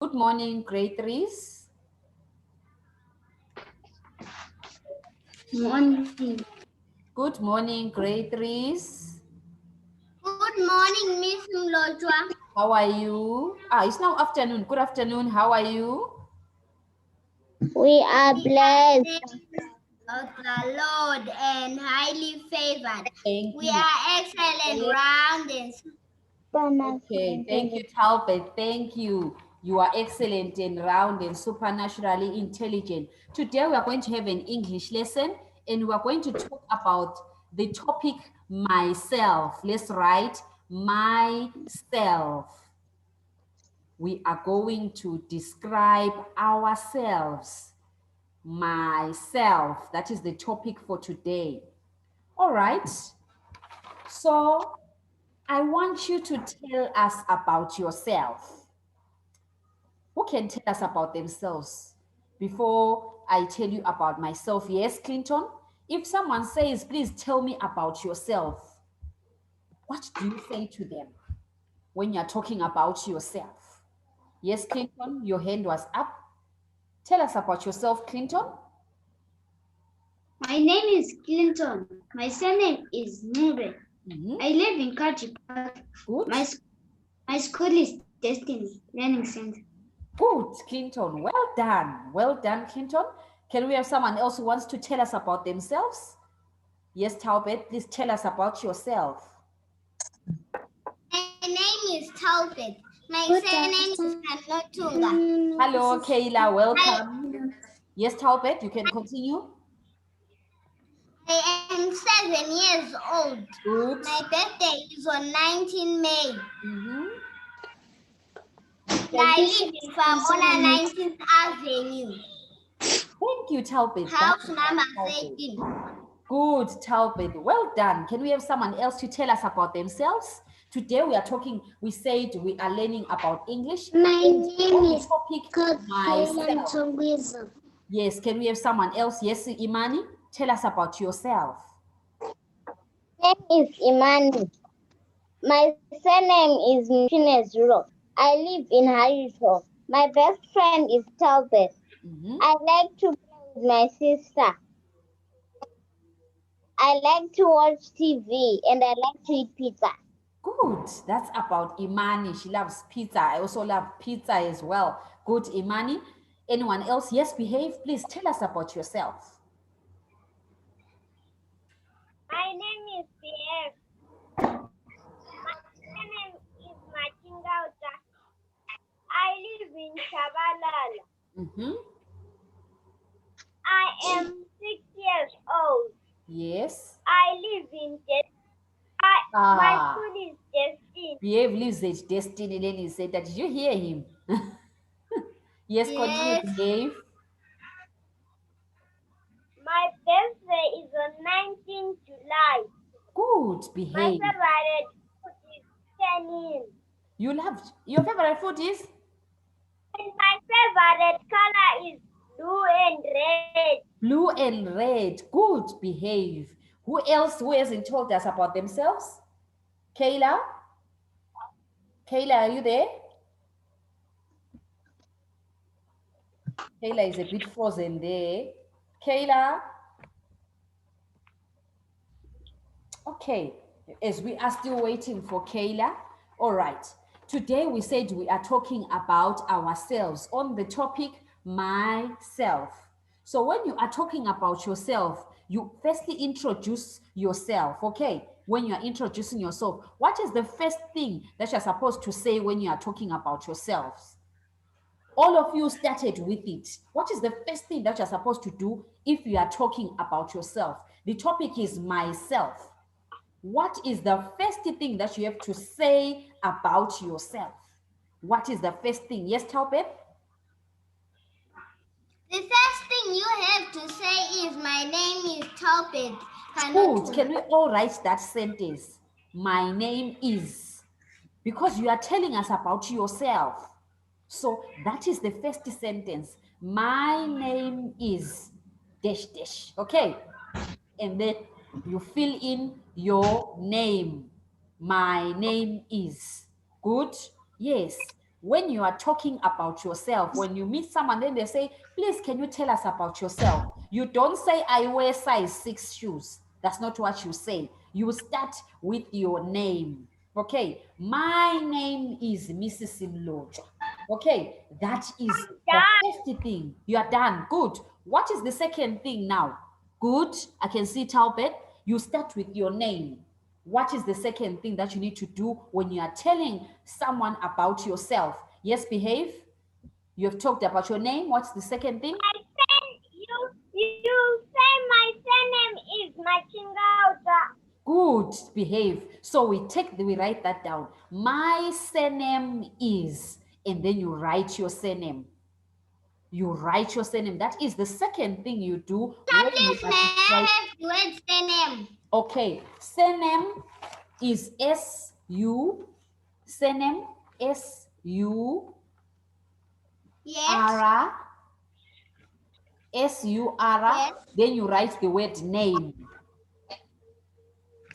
Good morning, grade threes. Morning. Good morning, grade threes. Good morning, Miss Mlotshwa. How are you? It's now afternoon. Good afternoon. How are you? We are blessed. Of the Lord and highly favored. Thank We you. are excellent, round and Okay, thank you, Talbot. Thank you. You are excellent and round and supernaturally intelligent. Today we are going to have an English lesson and we are going to talk about the topic myself. Let's write myself. We are going to describe ourselves. Myself. That is the topic for today. All right. So I want you to tell us about yourself. Who can tell us about themselves before I tell you about myself? Yes, Clinton? If someone says, please tell me about yourself, what do you say to them when you're talking about yourself? Yes, Clinton, your hand was up. Tell us about yourself, Clinton. My name is Clinton. My surname is Mube. I live in Kachi Park. Good. My school is Destiny Learning Center. Good, Clinton. Well done. Well done, Clinton. Can we have someone else who wants to tell us about themselves? Yes, Talbot, please tell us about yourself. My name is Talbot. My surname is Mlotshwa. Hello, Kayla. Welcome. Yes, Talbot, you can continue. I am 7 years old. Good. My birthday is on 19 May. I live in Famona 19th Avenue. Thank you, Talbot. House number 13. Good, Talbot. Well done. Can we have someone else to tell us about themselves? Today we are talking, we said we are learning about English. My name is topic myself. Yes, can we have someone else? Yes, Imani, tell us about yourself. My name is Imani. My surname is Mlotshwa. I live in Harrisville. My best friend is Talbot. I like to play with my sister. I like to watch TV and I like to eat pizza. Good. That's about Imani. She loves pizza. I also love pizza as well. Good, Imani. Anyone else? Yes, behave. Please tell us about yourself. My name is Behave. My name is Machingauta. I live in Shabalala. I am 6 years old. Yes. I live in my school is Destiny. Behave lives at Destiny. Then he said that. Did you hear him? Yes, continue, Behave. My birthday is on 19th July. Good, Behave. My favorite food is canning. You love, your favorite food is? And my favorite color is blue and red. Blue and red. Good, Behave. Who else, who hasn't told us about themselves? Kayla? Kayla, are you there? Kayla is a bit frozen there. Kayla? Okay, as we are still waiting for Kayla. All right, today we said we are talking about ourselves on the topic myself. So when you are talking about yourself, you firstly introduce yourself, okay? When you are introducing yourself, what is the first thing that you're supposed to say when you are talking about yourselves? All of you started with it. What is the first thing that you're supposed to do if you are talking about yourself? The topic is myself. What is the first thing that you have to say about yourself? What is the first thing? Yes, Talbot? The first thing you have to say is my name is Talbot. Good. Can we all write that sentence? My name is. Because you are telling us about yourself. So that is the first sentence. My name is dash dash. Okay. And then you fill in your name. My name is. Good. Yes. when you are talking about yourself, when you meet someone, then they say, please, can you tell us about yourself? You don't say, I wear size 6 shoes. That's not what you say. You start with your name. Okay, my name is Mrs. Mlotshwa. Okay, that is the first thing. You are done. Good. What is the second thing now? Good. I can see Talbot. You start with your name. What is the second thing that you need to do when you are telling someone about yourself? Yes, behave. You have talked about your name. What's the second thing? You say my surname is Machingauta. Good, behave. So we write that down. My surname is, and then you write your surname. You write your surname. That is the second thing you do. Please, may I have the word surname? Okay, surname is S-U, surname S-U, Yes. Ara, S-U-R-A, Yes. then you write the word name.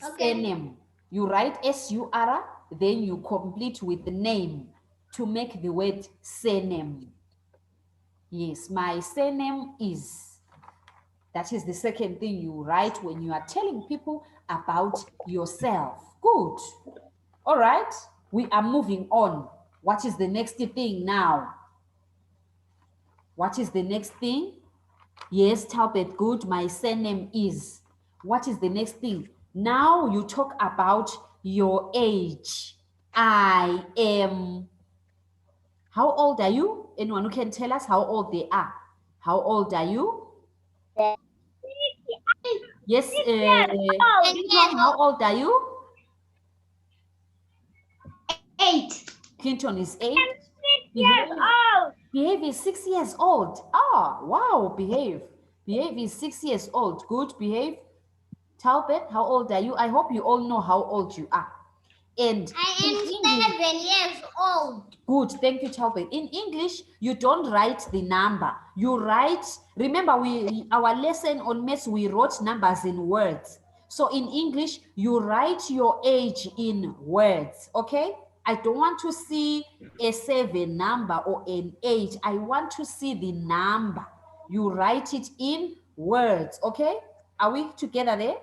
Okay. Surname. You write S-U-R-A, then you complete with the name to make the word surname. Yes, my surname is. That is the second thing you write when you are telling people about yourself. Good. All right, we are moving on. What is the next thing now? What is the next thing? Yes, Talbot, good. My surname is. What is the next thing? Now you talk about your age. I am. How old are you? Anyone who can tell us how old they are? How old are you? Yes, Clinton, how old are you? 8. Clinton is 8. 6 years old. Behave is 6 years old. Ah, wow, behave. Behave is 6 years old. Good, behave. Talbot, how old are you? I hope you all know how old you are. And I am 7 years old. good, thank you, Talbot. In English, you don't write the number. You write, remember our lesson on maths, we wrote numbers in words. So in English, you write your age in words, okay? I don't want to see a 7 number or an 8. I want to see the number. You write it in words, okay? Are we together there?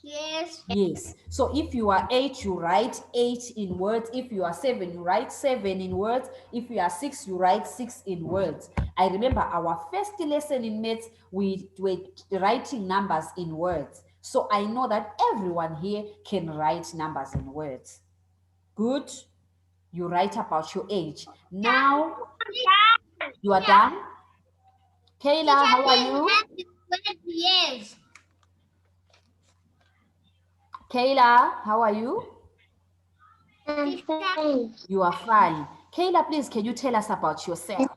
Yes. Yes. So if you are 8, you write 8 in words. If you are 7, you write 7 in words. If you are 6, you write 6 in words. I remember our first lesson in maths, we were writing numbers in words. So I know that everyone here can write numbers in words. Good. You write about your age. Now, you are done? Kayla, how are you? Yes. Kayla, how are you? I'm fine. You are fine. Kayla, please, can you tell us about yourself?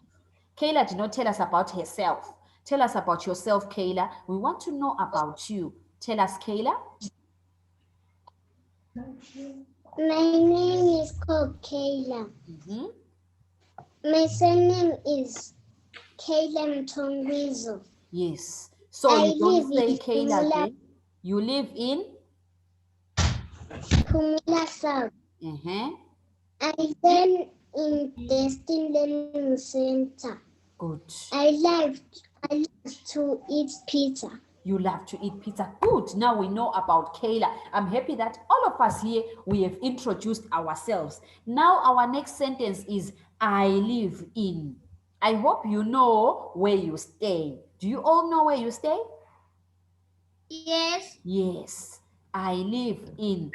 Kayla did not tell us about herself. Tell us about yourself, Kayla. We want to know about you. Tell us, Kayla. My name is called Kayla. Mm-hmm. My surname is Kayla Mtongwizo. Yes. So I you don't live say in Kayla there. You live in? Pumula South. Uh-huh. I learn in Destin Learning Center. Good. I love to eat pizza. You love to eat pizza. Good. Now we know about Kayla. I'm happy that all of us here, we have introduced ourselves. Now our next sentence is, I live in. I hope you know where you stay. Do you all know where you stay? Yes. Yes. I live in.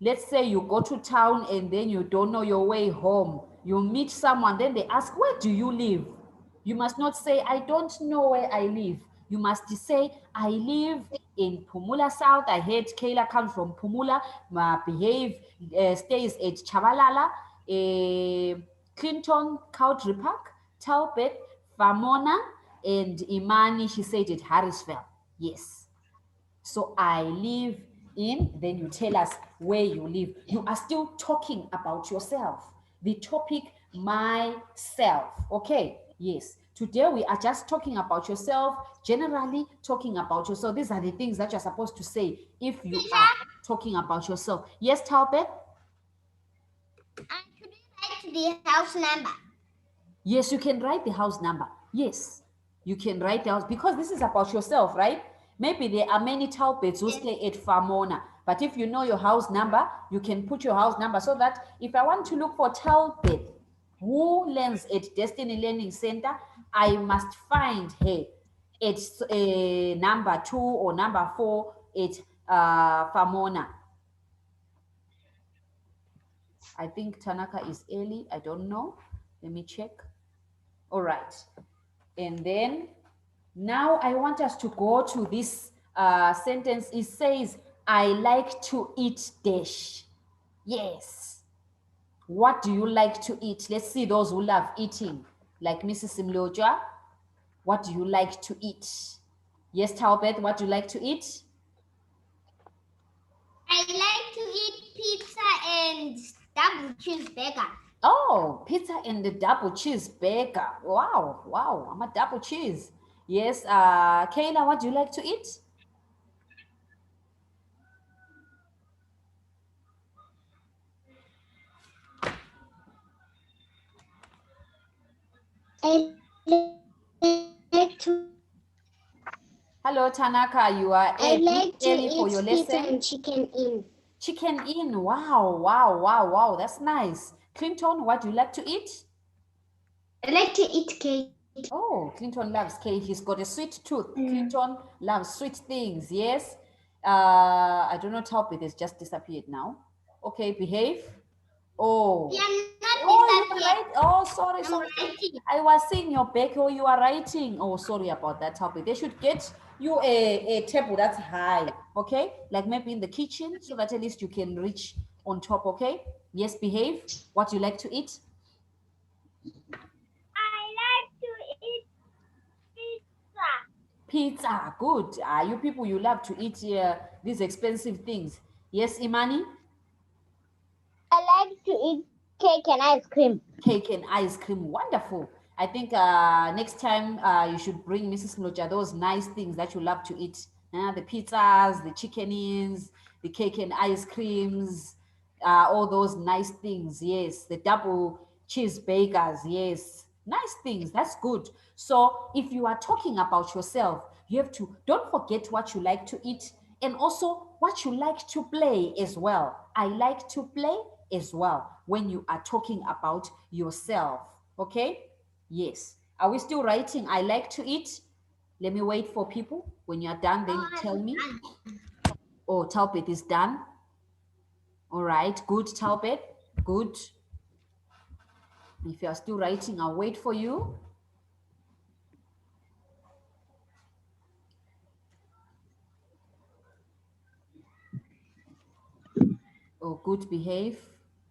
Let's say you go to town and then you don't know your way home. You meet someone, then they ask, where do you live? You must not say, I don't know where I live. You must say, I live in Pumula South. I heard Kayla comes from Pumula. Behave stays at Chabalala, Clinton, Country Park, Talbot, Famona, and Imani, she said at Harrisville. Yes. So I live in, then you tell us where you live. You are still talking about yourself. The topic, myself. Okay, yes. Today we are just talking about yourself, generally talking about yourself. These are the things that you're supposed to say if you are talking about yourself. Yes, Talbot? Should we the house number? Yes, you can write the house number. Yes, you can write the house because this is about yourself, right? Maybe there are many Talbets who stay at Famona, but if you know your house number, you can put your house number so that if I want to look for Talbet who learns at Destiny Learning Center, I must find her. It's number 2 or number 4 at Famona. I think Tanaka is early. I don't know. Let me check. All right. And then now I want us to go to this sentence. It says, I like to eat dash. Yes. What do you like to eat? Let's see those who love eating. Like Mrs. Mlotshwa, what do you like to eat? Yes, Talbot, what do you like to eat? I like to eat pizza and double cheeseburger. Oh, pizza and the double cheeseburger. Wow, wow, I'm a double cheese. Yes, Kayla, what do you like to eat? I like to. Hello, Tanaka, you are I like to early for eat your pizza lesson. and chicken in. Chicken in, wow, wow, wow, wow, that's nice. Clinton, what do you like to eat? I like to eat cake. Oh, Clinton loves cake. He's got a sweet tooth. Clinton loves sweet things, yes. I don't know, topic has just disappeared now. Okay, behave. Oh. Yeah, not Oh, you are disappeared. right. Oh, sorry, I'm sorry. writing. I was seeing your back. Oh, you are writing. Oh, sorry about that topic. They should get you a table that's high, okay? Like maybe in the kitchen, so that at least you can reach on top, okay? Yes, behave. What you like to eat? I like to eat pizza. Pizza. Good. You people, you love to eat these expensive things. Yes, Imani? I like to eat cake and ice cream. Cake and ice cream. Wonderful. I think next time you should bring Mrs. Mlotshwa those nice things that you love to eat. The pizzas, the chickenings, the cake and ice creams, all those nice things. Yes, the double cheeseburgers. Yes, nice things. That's good. So if you are talking about yourself, you have to, don't forget what you like to eat and also what you like to play as well. I like to play as well when you are talking about yourself. Okay? Yes. Are we still writing? I like to eat. Let me wait for people. When you're done, then you tell me. Oh, Talbot is done. All right. Good, Talbot. Good. If you are still writing, I'll wait for you. Oh, good, behave.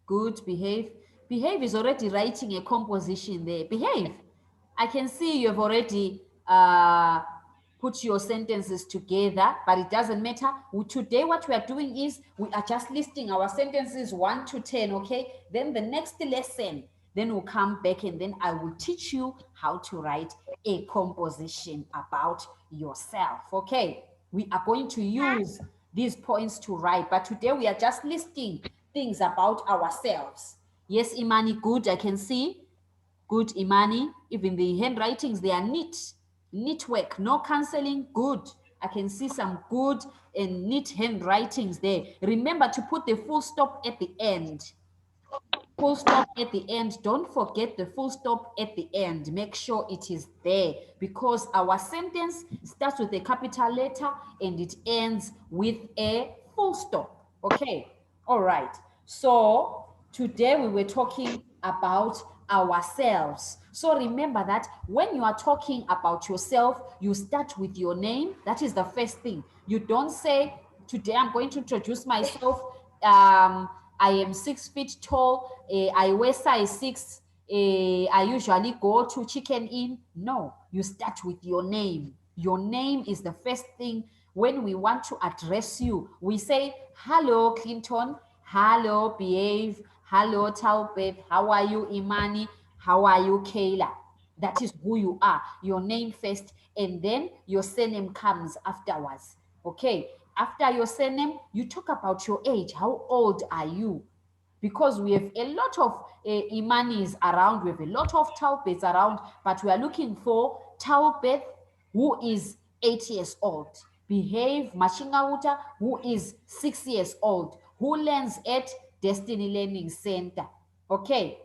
Good, behave. Behave is already writing a composition there. Behave. I can see you've already put your sentences together, but it doesn't matter. Today, what we are doing is we are just listing our sentences 1 to 10, okay? Then the next lesson, then we'll come back and then I will teach you how to write a composition about yourself, okay? We are going to use these points to write, but today we are just listing things about ourselves. Yes, Imani, good, I can see. Good, Imani. Even the handwritings, they are neat. Neat work, no cancelling, good. I can see some good and neat handwritings there. Remember to put the full stop at the end. Full stop at the end. Don't forget the full stop at the end. Make sure it is there because our sentence starts with a capital letter and it ends with a full stop. Okay. All right. So today we were talking about ourselves. So remember that when you are talking about yourself, you start with your name. That is the first thing. You don't say, today I'm going to introduce myself. I am 6 feet tall. I wear size 6. I usually go to Chicken Inn. No, you start with your name. Your name is the first thing. When we want to address you, we say, hello, Clinton. Hello, Behave. Hello, Talbot. How are you, Imani? How are you, Kayla? That is who you are. Your name first, and then your surname comes afterwards. Okay. After your surname, you talk about your age. How old are you? because we have a lot of Imanis around, we have a lot of Taubets around, but we are looking for Taubet who is 8 years old. Behave Machingauta, who is 6 years old, who learns at Destiny Learning Center. Okay,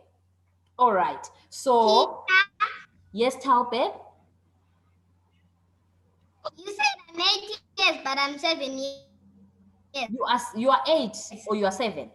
all right. So, yes, Taubet? You said I'm 8 years, but I'm 7 years. You are 8 or you are 7?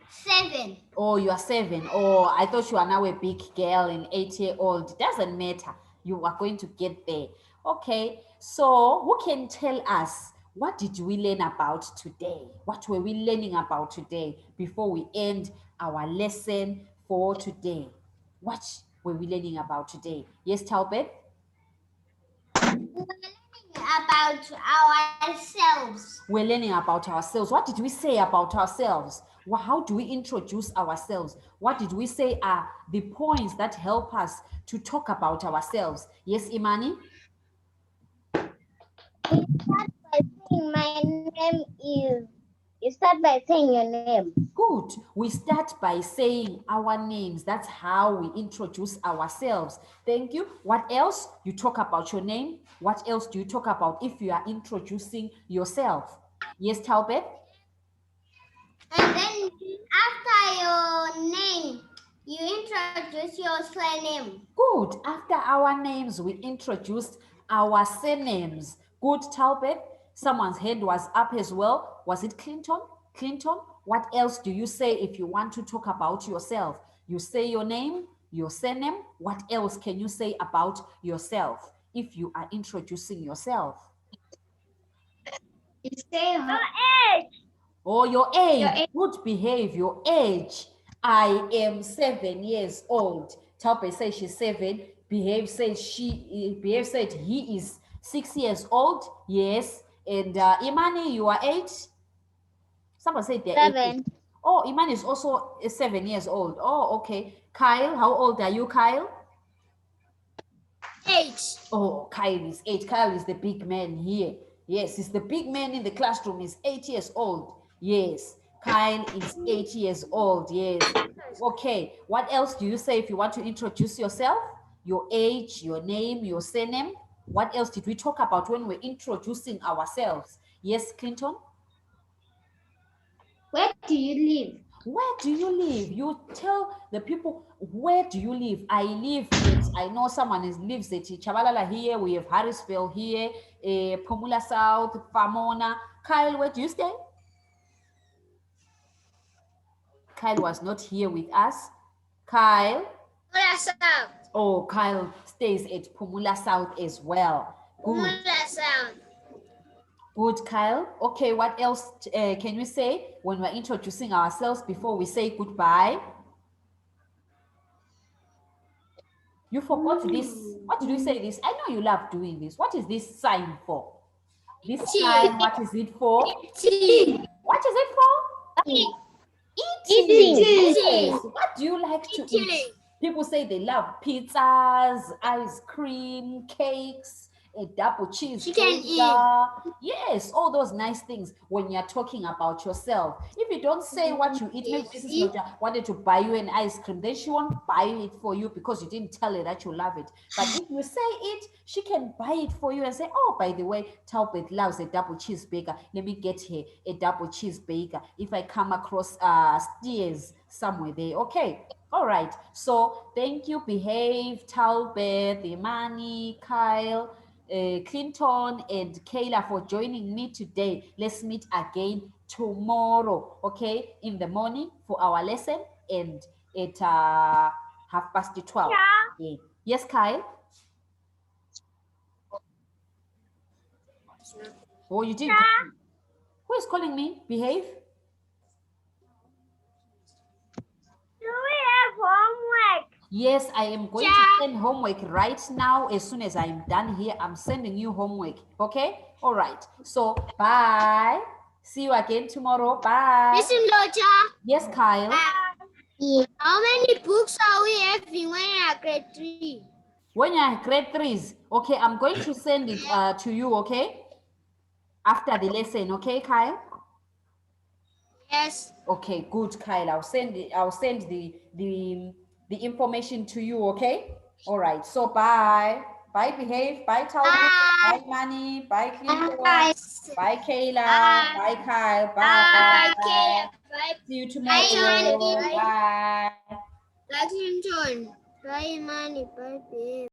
7. Oh, you are 7. Oh, I thought you are now a big girl and 8-year-old. It doesn't matter. You are going to get there. Okay, so who can tell us what did we learn about today? What were we learning about today before we end our lesson for today? What were we learning about today? Yes, Talbot? We're learning about ourselves. We're learning about ourselves. What did we say about ourselves? How do we introduce ourselves? What did we say are the points that help us to talk about ourselves? Yes, Imani? You start by saying your name. Good. We start by saying our names. That's how we introduce ourselves. Thank you. What else? You talk about your name. What else do you talk about if you are introducing yourself? Yes, Talbot? And then after your name, you introduce your surname. Good. After our names, we introduced our surnames. Good, Talbot. Someone's hand was up as well. Was it Clinton? Clinton, what else do you say if you want to talk about yourself? You say your name, your surname. What else can you say about yourself if you are introducing yourself? You say your age. Or your age. Your age. Good behavior. Your age. I am 7 years old. Taupe says she's 7. Behave says Behave said he is 6 years old. Yes. And Imani, you are 8. Someone said they're 8. 7. Oh, Imani is also 7 years old. Oh, okay. Kyle, how old are you, Kyle? 8. Oh, Kyle is 8. Kyle is the big man here. Yes, he's the big man in the classroom. He's 8 years old. Yes, Kyle is 8 years old. Yes. Okay, what else do you say if you want to introduce yourself? Your age, your name, your surname. What else did we talk about when we're introducing ourselves? Yes, Clinton? Where do you live? Where do you live? You tell the people, where do you live? I live at, I know someone lives at Chabalala here, we have Harrisville here, Pomula South, Famona. Kyle, where do you stay? Kyle was not here with us. Kyle? Pomula South. Oh, Kyle stays at Pomula South as well. Good. Pomula South. Good, Kyle. Okay, what else can we say when we're introducing ourselves before we say goodbye? You forgot this. What did you say this? I know you love doing this. What is this sign for? This sign, what is it for? Eating. What is it for? Eating. Yes. What do you like to Eating. eat? People say they love pizzas, ice cream, cakes, a double cheeseburger. Yes, all those nice things when you're talking about yourself. If you don't say what you eat, maybe Mrs. Mlotshwa wanted to buy you an ice cream, then she won't buy it for you because you didn't tell her that you love it. But if you say it, she can buy it for you and say, oh, by the way, Talbot loves a double cheeseburger. Let me get her a double cheeseburger if I come across stairs somewhere there. Okay. All right. So thank you, Behave, Talbot, Imani, Kyle, Clinton, and Kayla for joining me today. Let's meet again tomorrow, okay, in the morning for our lesson and at 12:30. Yeah. Yes, Kyle? Oh, you didn't call me. Who is calling me? Behave? Do we have homework? Yes, I am going to send homework right now. As soon as I'm done here, I'm sending you homework. Okay? All right. So, bye. See you again tomorrow. Bye. Miss Mlotshwa. Yes, Kyle. How many books are we having when you are grade 3? When you're grade 3s, okay, I'm going to send it to you, okay? After the lesson, okay, Kyle? Yes. Okay, good, Kyle. I'll send the information to you, okay? All right. So bye. Bye, Behave. Bye, Talbot. Bye. Bye, Manny. Bye, Clinton. Bye. Bye, Kayla. Bye. Bye, Kyle. Bye. Bye. Bye. See you Bye, tomorrow. Manny. Bye. Bye, Clinton. Bye, Manny. Bye, babe.